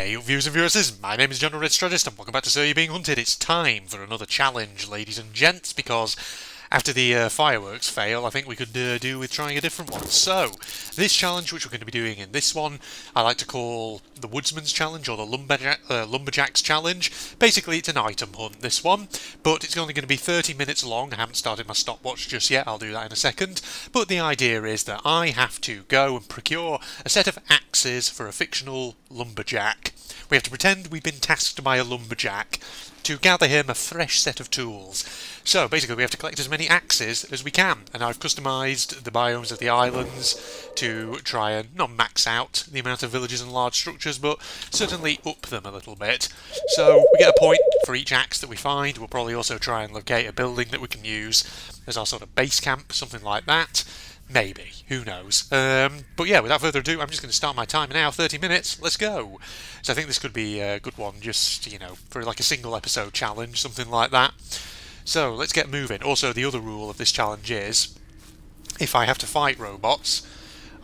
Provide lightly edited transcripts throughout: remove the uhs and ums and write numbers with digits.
Hey viewers and viewers, my name is General Red Strategist and welcome back to So You're Being Hunted. It's time for another challenge, ladies and gents, because after the fireworks fail, I think we could do with trying a different one. So, this challenge, which we're going to be doing in this one, I like to call the Woodsman's Challenge or the Lumberjack's Challenge. Basically, it's an item hunt, this one, but it's only going to be 30 minutes long. I haven't started my stopwatch just yet, I'll do that in a second. But the idea is that I have to go and procure a set of axes for a fictional lumberjack. We have to pretend we've been tasked by a lumberjack to gather him a fresh set of tools. So basically we have to collect as many axes as we can, and I've customised the biomes of the islands to try and not max out the amount of villages and large structures, but certainly up them a little bit. So we get a point for each axe that we find. We'll probably also try and locate a building that we can use as our sort of base camp, something like that. Maybe, who knows. But yeah, without further ado, I'm just going to start my timer now, 30 minutes, let's go. So I think this could be a good one, just, you know, for like a single episode challenge, something like that. So let's get moving. Also, the other rule of this challenge is, if I have to fight robots,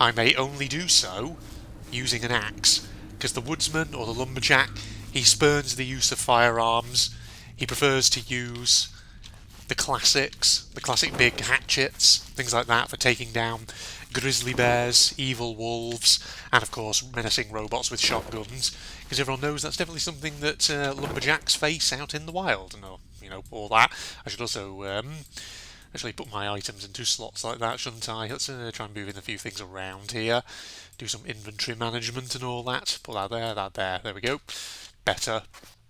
I may only do so using an axe, because the woodsman or the lumberjack, he spurns the use of firearms. He prefers to use the classics, the classic big hatchets, things like that for taking down grizzly bears, evil wolves, and of course menacing robots with shotguns, because everyone knows that's definitely something that lumberjacks face out in the wild, and you know, all that. I should also actually put my items into slots like that, shouldn't I? Let's try and move in a few things around here, do some inventory management and all that. Put that there we go. Better.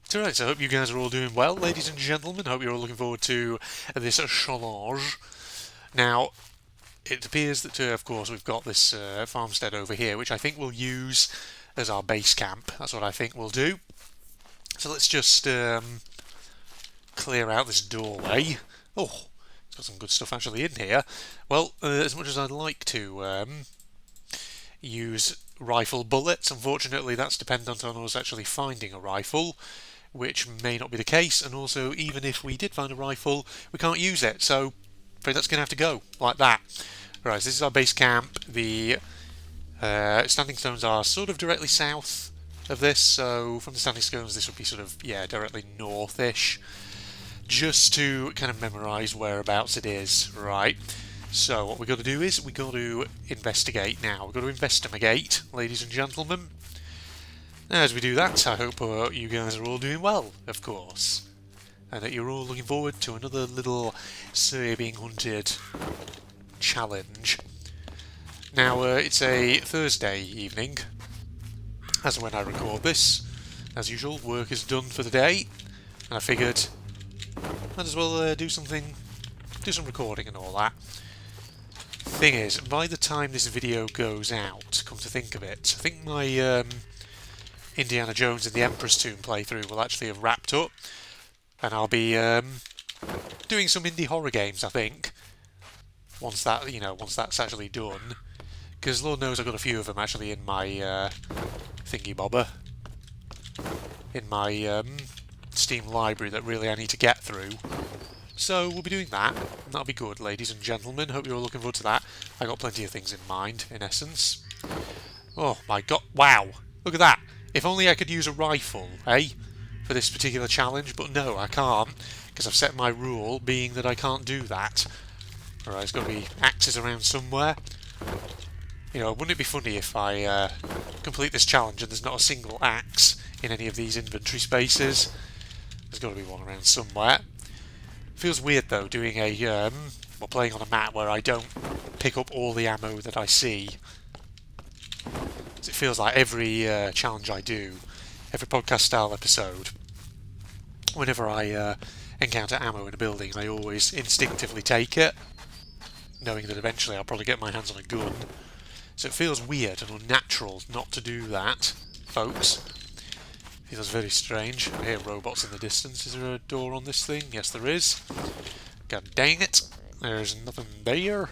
So right, so I hope you guys are all doing well, ladies and gentlemen. I hope you're all looking forward to this challenge. Now, it appears that, of course, we've got this farmstead over here, which I think we'll use as our base camp. That's what I think we'll do. So let's just clear out this doorway. Oh, it's got some good stuff actually in here. Well, as much as I'd like to use rifle bullets, unfortunately that's dependent on us actually finding a rifle, which may not be the case, and also even if we did find a rifle, we can't use it, so I think that's going to have to go like that. Right, so this is our base camp. The standing stones are sort of directly south of this, so from the standing stones this would be sort of, yeah, directly northish, just to kind of memorise whereabouts it is. Right, so what we've got to do is we've got to investigate now. We've got to investigate, ladies and gentlemen. As we do that, I hope you guys are all doing well, of course, and that you're all looking forward to another little So You're Being Hunted challenge. Now, it's a Thursday evening, as when I record this. As usual, work is done for the day, and I figured might as well do some recording and all that. Thing is, by the time this video goes out, come to think of it, I think my Indiana Jones and the Emperor's Tomb playthrough will actually have wrapped up, and I'll be doing some indie horror games, I think, once that's actually done, because Lord knows I've got a few of them actually in my thingy bobber, in my Steam library that really I need to get through. So we'll be doing that, and that'll be good, ladies and gentlemen. Hope you're all looking forward to that. I got plenty of things in mind, in essence. Oh my god, wow, look at that. If only I could use a rifle, eh, for this particular challenge, but no, I can't, because I've set my rule being that I can't do that. Alright, there's got to be axes around somewhere. You know, wouldn't it be funny if I complete this challenge and there's not a single axe in any of these inventory spaces? There's got to be one around somewhere. Feels weird though, doing a, playing on a map where I don't pick up all the ammo that I see. It feels like every challenge I do, every podcast style episode, whenever I encounter ammo in a building, I always instinctively take it, knowing that eventually I'll probably get my hands on a gun. So it feels weird and unnatural not to do that, folks. Feels very strange. I hear robots in the distance. Is there a door on this thing? Yes, there is. God dang it. There's nothing there.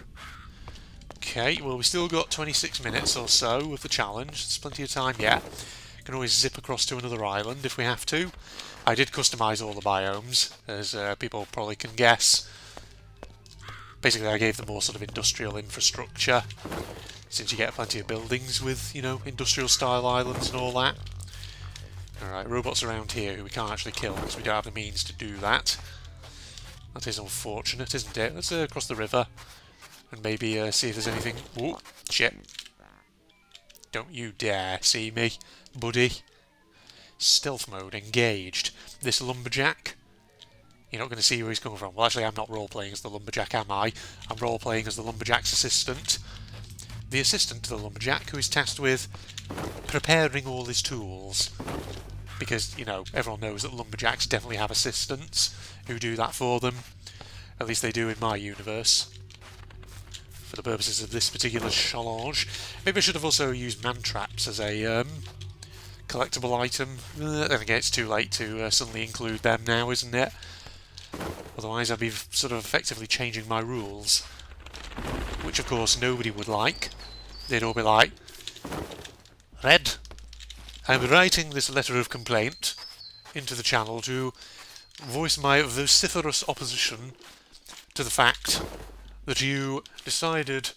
Okay, well, we've still got 26 minutes or so of the challenge. There's plenty of time yet. Can always zip across to another island if we have to. I did customise all the biomes, as people probably can guess. Basically, I gave them more sort of industrial infrastructure, since you get plenty of buildings with, you know, industrial style islands and all that. Alright, robots around here who we can't actually kill because we don't have the means to do that. That is unfortunate, isn't it? Let's cross the river and maybe see if there's anything... Whoa, shit. Don't you dare see me, buddy. Stealth mode engaged. This Lumberjack, you're not going to see where he's coming from. Well, actually, I'm not role-playing as the Lumberjack, am I? I'm role-playing as the Lumberjack's assistant. The assistant to the Lumberjack, who is tasked with preparing all his tools. Because, you know, everyone knows that Lumberjacks definitely have assistants who do that for them. At least they do in my universe. For the purposes of this particular challenge. Maybe I should have also used man-traps as a collectible item. Then again, it's too late to suddenly include them now, isn't it? Otherwise I'd be sort of effectively changing my rules. Which, of course, nobody would like. They'd all be like, Red, I'm writing this letter of complaint into the channel to voice my vociferous opposition to the fact that you decided,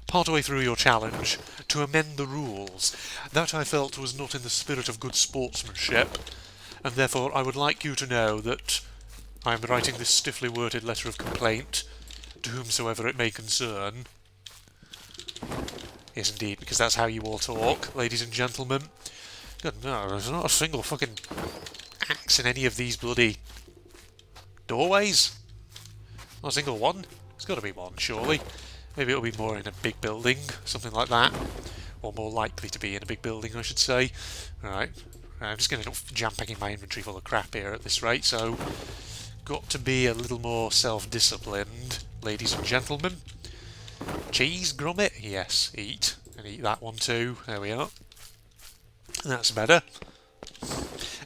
partway through your challenge, to amend the rules. That I felt was not in the spirit of good sportsmanship, and therefore I would like you to know that I am writing this stiffly worded letter of complaint to whomsoever it may concern. Yes, indeed, because that's how you all talk, ladies and gentlemen. God, no, there's not a single fucking axe in any of these bloody doorways. Not a single one. There's got to be one, surely. Maybe it'll be more in a big building, something like that. Or more likely to be in a big building, I should say. Alright, I'm just going to end up jam-packing my inventory full of crap here at this rate, so got to be a little more self-disciplined, ladies and gentlemen. Cheese, grommet? Yes, eat. And eat that one too. There we are. That's better.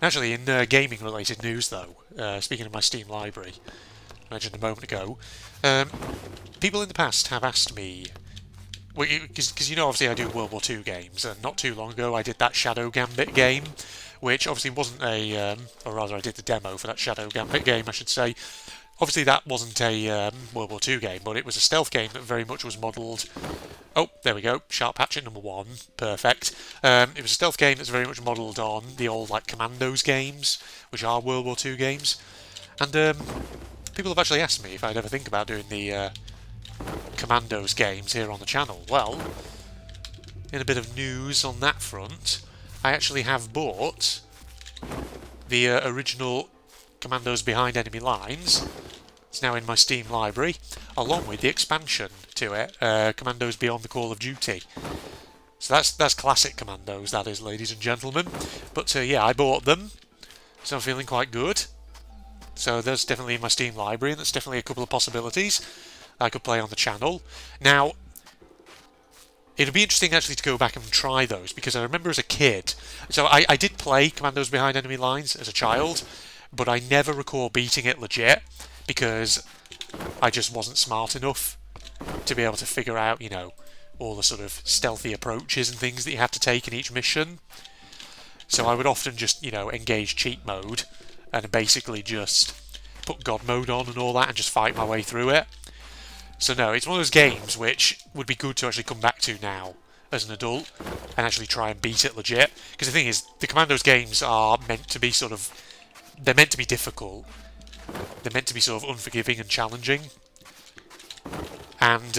Actually, in gaming-related news, though, speaking of my Steam library, I mentioned a moment ago, people in the past have asked me, because you know, obviously I do World War II games, and not too long ago I did that Shadow Gambit game, which obviously wasn't a, or rather I did the demo for that Shadow Gambit game, I should say. Obviously that wasn't a World War II game, but it was a stealth game that very much was modelled... Oh, there we go, Sharp Hatchet number 1, perfect. It was a stealth game that's very much modelled on the old, like, Commandos games, which are World War II games. And people have actually asked me if I'd ever think about doing the Commandos games here on the channel. Well, in a bit of news on that front, I actually have bought the original Commandos Behind Enemy Lines. It's now in my Steam library, along with the expansion to it, Commandos Beyond the Call of Duty. So that's classic Commandos, that is, ladies and gentlemen. But yeah, I bought them, so I'm feeling quite good. So that's definitely in my Steam library, and that's definitely a couple of possibilities I could play on the channel. Now, it'd be interesting actually to go back and try those, because I remember as a kid, so I did play Commandos Behind Enemy Lines as a child, but I never recall beating it legit, because I just wasn't smart enough to be able to figure out, you know, all the sort of stealthy approaches and things that you had to take in each mission. So I would often just, you know, engage cheat mode and basically just put God mode on and all that and just fight my way through it. So no, it's one of those games which would be good to actually come back to now as an adult and actually try and beat it legit. Because the thing is, the Commandos games are meant to be sort of... they're meant to be difficult. They're meant to be sort of unforgiving and challenging. And,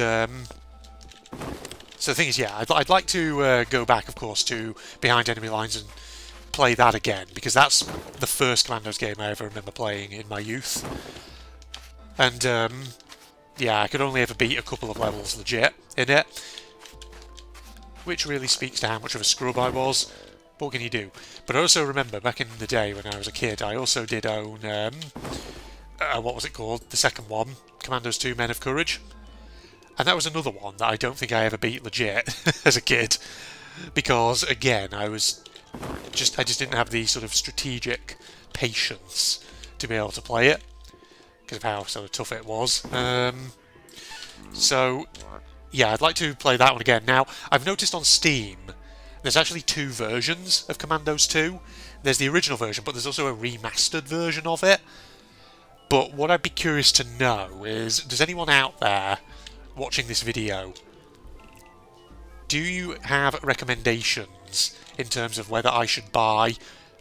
so the thing is, yeah, I'd like to go back, of course, to Behind Enemy Lines and play that again, because that's the first Commandos game I ever remember playing in my youth. And, yeah, I could only ever beat a couple of levels legit in it, which really speaks to how much of a scrub I was. What can you do? But I also remember, back in the day when I was a kid, I also did own, what was it called? The second one, Commandos 2 Men of Courage. And that was another one that I don't think I ever beat legit as a kid. Because, again, I just didn't have the sort of strategic patience to be able to play it. Because of how sort of tough it was. So, yeah, I'd like to play that one again. Now, I've noticed on Steam, there's actually 2 versions of Commandos 2. There's the original version, but there's also a remastered version of it. But what I'd be curious to know is, does anyone out there watching this video, do you have recommendations in terms of whether I should buy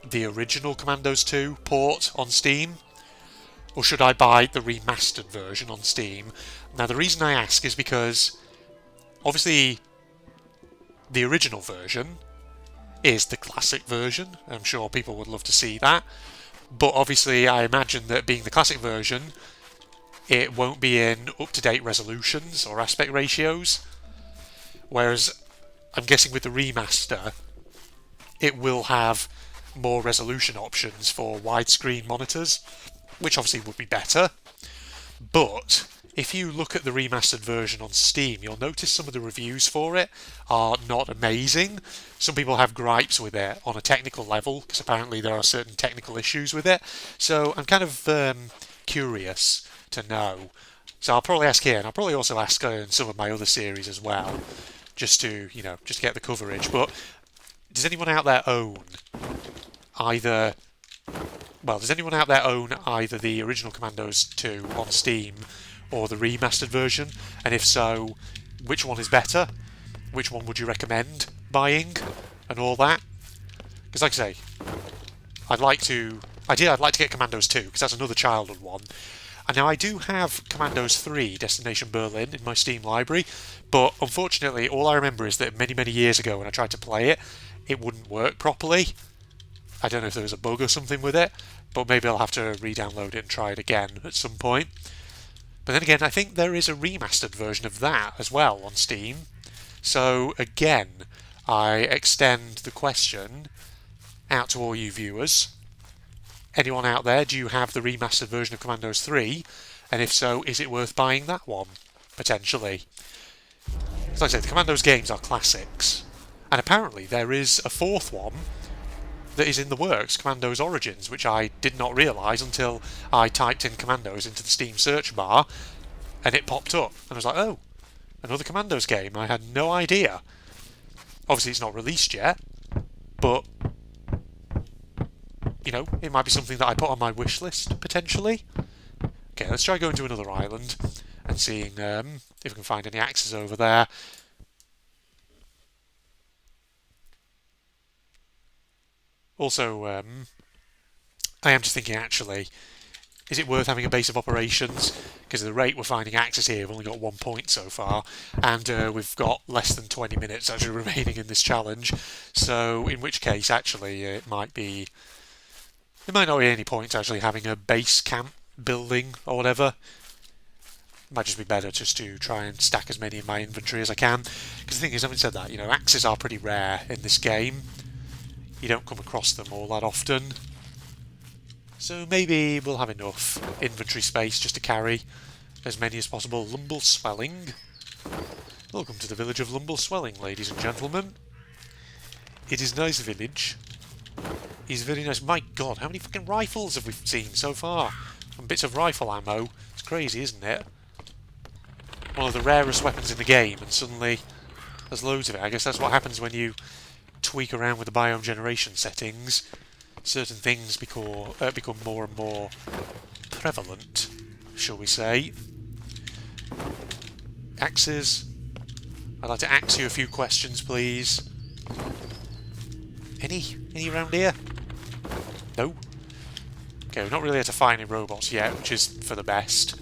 the original Commandos 2 port on Steam, or should I buy the remastered version on Steam? Now, the reason I ask is because, obviously, the original version is the classic version. I'm sure people would love to see that. But obviously, I imagine that being the classic version, it won't be in up-to-date resolutions or aspect ratios. Whereas, I'm guessing with the remaster, it will have more resolution options for widescreen monitors, which obviously would be better. But if you look at the remastered version on Steam, you'll notice some of the reviews for it are not amazing. Some people have gripes with it on a technical level, because apparently there are certain technical issues with it. So I'm kind of curious to know. So I'll probably ask here, and I'll probably also ask in some of my other series as well, just to get the coverage. But does anyone out there own either? Well, does anyone out there own either the original Commandos 2 on Steam or the remastered version? And if so, which one is better? Which one would you recommend buying? And all that? Because like I say, I'd like to get Commandos 2, because that's another childhood one. And now I do have Commandos 3 Destination Berlin in my Steam library, but unfortunately all I remember is that many, many years ago when I tried to play it, it wouldn't work properly. I don't know if there was a bug or something with it, but maybe I'll have to re-download it and try it again at some point. But then again, I think there is a remastered version of that as well on Steam. So again, I extend the question out to all you viewers. Anyone out there, do you have the remastered version of Commandos 3? And if so, is it worth buying that one? Potentially. As like I said, the Commandos games are classics. And apparently there is a fourth one that is in the works, Commandos Origins, which I did not realise until I typed in Commandos into the Steam search bar, and it popped up. And I was like, oh, another Commandos game. I had no idea. Obviously it's not released yet, but it might be something that I put on my wish list, potentially. Okay, let's try going to another island and seeing if we can find any axes over there. Also, I am just thinking, actually, is it worth having a base of operations? Because at the rate we're finding axes here, we've only got 1 point so far, and we've got less than 20 minutes actually remaining in this challenge. So, in which case, actually, there might not be any point actually having a base camp building or whatever. It might just be better just to try and stack as many in my inventory as I can. Because the thing is, having said that, axes are pretty rare in this game. You don't come across them all that often. So maybe we'll have enough inventory space just to carry as many as possible. Lumberjack. Welcome to the village of Lumberjack, ladies and gentlemen. It is a nice village. It's very nice. My god, how many fucking rifles have we seen so far? And bits of rifle ammo. It's crazy, isn't it? One of the rarest weapons in the game, and suddenly there's loads of it. I guess that's what happens when you tweak around with the biome generation settings. Certain things become more and more prevalent, shall we say. Axes. I'd like to ask you a few questions, please. Any around here? No? Okay, we're not really able to find any robots yet, which is for the best.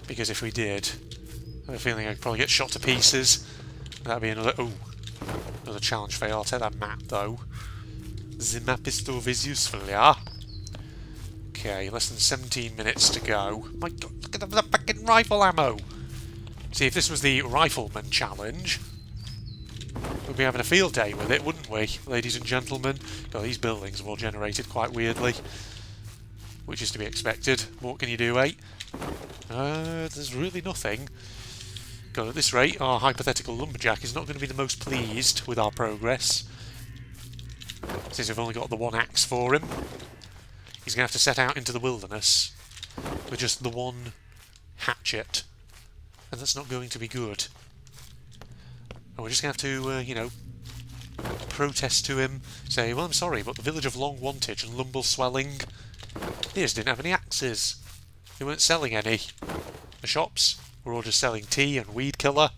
Because if we did, I have a feeling I'd probably get shot to pieces. That'd be another challenge fail. I'll take that map though. The map is still very useful, yeah? Okay, less than 17 minutes to go. My god, look at the fucking rifle ammo! See, if this was the Rifleman challenge, we'd be having a field day with it, wouldn't we, ladies and gentlemen? God, these buildings have all generated quite weirdly. Which is to be expected. What can you do, eh? There's really nothing. God, at this rate, our hypothetical Lumberjack is not going to be the most pleased with our progress. Since we've only got the one axe for him. He's going to have to set out into the wilderness with just the one hatchet. And that's not going to be good. And we're just going to have to, protest to him. Say, well, I'm sorry, but the village of Long Wantage and Lumble Swelling, they just didn't have any axes. They weren't selling any. The shops were all just selling tea and weed killer.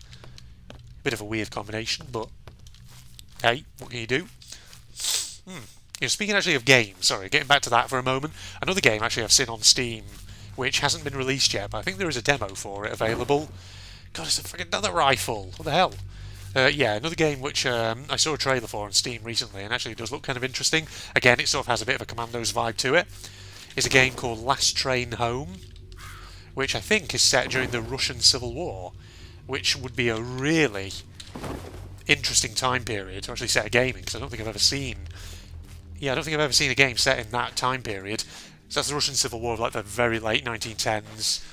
Bit of a weird combination, but hey, what can you do? Speaking actually of games, sorry, getting back to that for a moment, another game actually I've seen on Steam, which hasn't been released yet, but I think there is a demo for it available. God, it's a freaking another rifle. What the hell? Yeah, another game which I saw a trailer for on Steam recently, and actually it does look kind of interesting. Again, it sort of has a bit of a Commandos vibe to it. It's a game called Last Train Home, which I think is set during the Russian Civil War, which would be a really interesting time period to actually set a game in, because I don't think I've ever seen... Yeah, I don't think I've ever seen a game set in that time period. So that's the Russian Civil War of like the very late 1910s,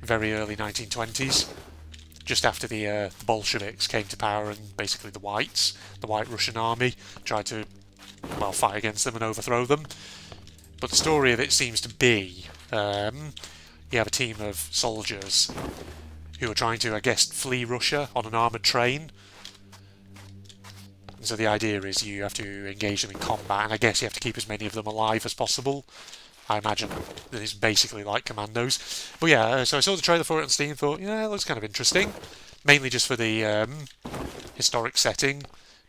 very early 1920s, just after the Bolsheviks came to power and basically the White Russian army, tried to, well, fight against them and overthrow them. But the story of it seems to be, you have a team of soldiers who are trying to, I guess, flee Russia on an armoured train. So the idea is you have to engage them in combat, and I guess you have to keep as many of them alive as possible. I imagine that it's basically like Commandos. But yeah, so I saw the trailer for it on Steam and thought, yeah, it looks kind of interesting. Mainly just for the historic setting.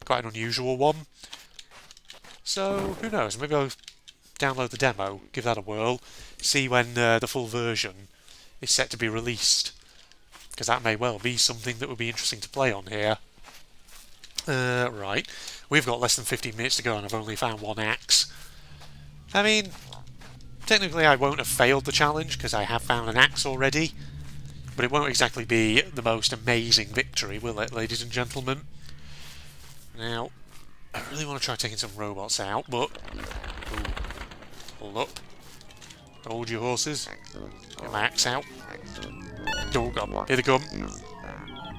Quite an unusual one. So, who knows, maybe I'll download the demo, give that a whirl, see when the full version is set to be released. Because that may well be something that would be interesting to play on here. Right, we've got less than 15 minutes to go and I've only found one axe. I mean, technically I won't have failed the challenge because I have found an axe already, but it won't exactly be the most amazing victory, will it, ladies and gentlemen? Now, I really want to try taking some robots out, but... Ooh, hold up. Hold your horses. Get my axe out. Oh god, here they come.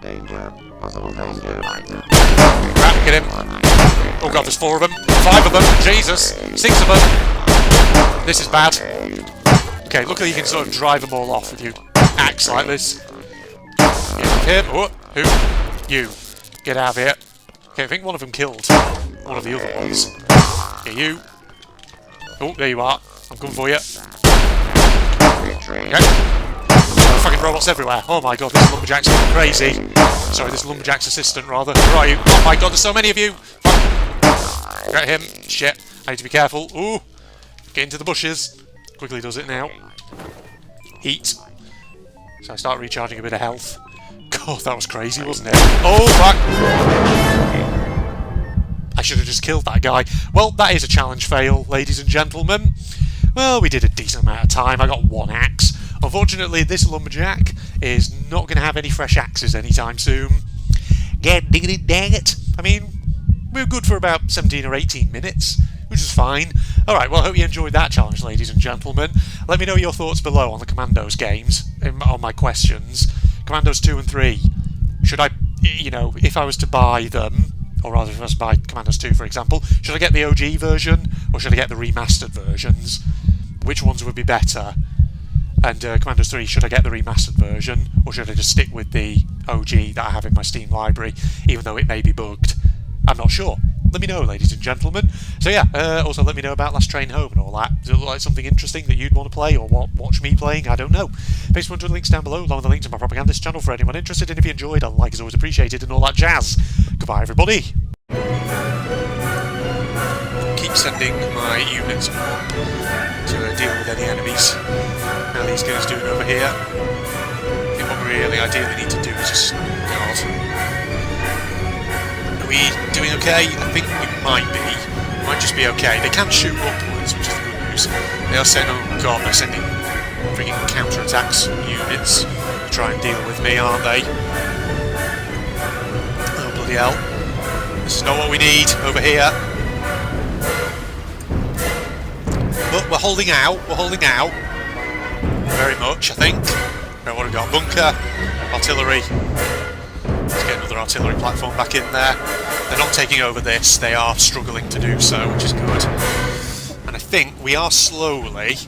Danger. Possible danger. Crap, get him. Oh god, there's 4 of them. 5 of them. Jesus. 6 of them. This is bad. Okay, luckily you can sort of drive them all off with your axe like this. Get him. Oh, who? You. Get out of here. Okay, I think one of them killed one of the other ones. Yeah, you. Oh, there you are. I'm coming for you. Okay. Fucking robots everywhere. Oh my god, this Lumberjack's going crazy. Sorry, this Lumberjack's assistant, rather. Where are you? Oh my god, there's so many of you! Fuck. Got him. Shit. I need to be careful. Ooh! Get into the bushes. Quickly does it now. Eat. So I start recharging a bit of health. God, that was crazy, wasn't it? Oh, fuck! I should have just killed that guy. Well, that is a challenge fail, ladies and gentlemen. Well, we did a decent amount of time. I got 1 axe. Unfortunately, this Lumberjack is not going to have any fresh axes anytime soon. Get diggity dang it! I mean, we were good for about 17 or 18 minutes, which is fine. Alright, well, I hope you enjoyed that challenge, ladies and gentlemen. Let me know your thoughts below on the Commandos games, on my questions. Commandos 2 and 3. Should I, you know, if I was to buy them, or rather if I was to buy Commandos 2, for example, should I get the OG version, or should I get the remastered versions? Which ones would be better? And Commandos 3, should I get the remastered version, or should I just stick with the OG that I have in my Steam library, even though it may be bugged? I'm not sure. Let me know, ladies and gentlemen. So yeah, also let me know about Last Train Home and all that. Does it look like something interesting that you'd want to play, or watch me playing? I don't know. Paste one of the links down below, along with the link to my propagandist channel for anyone interested, and if you enjoyed, a like is always appreciated, and all that jazz. Goodbye, everybody. Keep sending my units up to deal with any enemies. How are these guys doing over here? I think what we really ideally need to do is just... God. Are we doing okay? I think we might be. We might just be okay. They can shoot upwards, which is the good news. They are sending... Oh god, they're sending freaking counterattacks units to try and deal with me, aren't they? Oh bloody hell. This is not what we need over here. But we're holding out. We're holding out. Very much, I think. Right, what have we got? Bunker, artillery. Let's get another artillery platform back in there. They're not taking over this. They are struggling to do so, which is good. And I think we are slowly